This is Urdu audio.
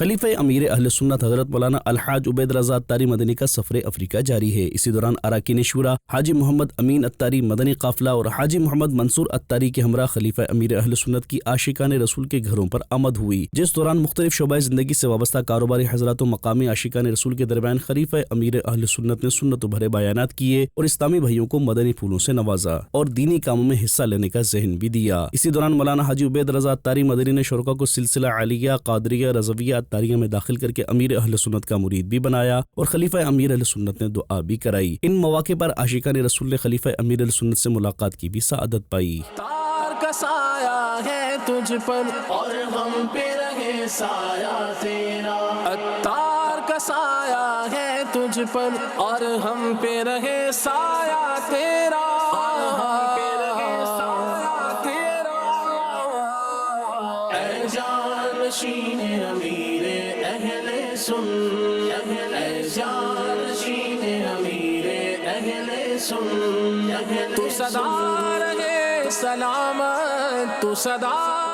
خلیفہ امیر اہل سنت حضرت مولانا الحاج عبید رضا اتاری مدنی کا سفر افریقہ جاری ہے۔ اسی دوران اراکین شورا حاجی محمد امین اتاری مدنی قافلہ اور حاجی محمد منصور اتاری کے ہمراہ خلیفہ امیر اہل سنت کی عاشقان رسول کے گھروں پر آمد ہوئی، جس دوران مختلف شعبۂ زندگی سے وابستہ کاروباری حضرات و مقامی عاشقان رسول کے درمیان خلیفہ امیر اہل سنت نے سنت و بھرے بیانات کیے اور اسلامی بھائیوں کو مدنی پھولوں سے نوازا اور دینی کاموں میں حصہ لینے کا ذہن بھی دیا۔ اسی دوران مولانا حاجی عبید رضا اتاری مدنی نے شرکاء کو سلسلہ عالیہ، قادریہ، رضویہ، اتاریہ میں داخل کر کے امیر اہل سنت کا مرید بھی بنایا اور خلیفہ امیر اہل سنت نے دعا بھی کرائی۔ ان مواقع پر عاشقان رسول نے خلیفہ امیر اہل سنت سے ملاقات کی بھی سعادت پائی۔ تار کا سایہ ہے تجھ پر اور ہم پہ رہے سایہ تیرا، اتار کا سایہ ہے تجھ پر اور ہم پہ رہے سایہ تیرا، اے جانشین امیر اہل سنت، اے جانشین امیر اہل سنت، تو سدا رہے سلامت، تو سدا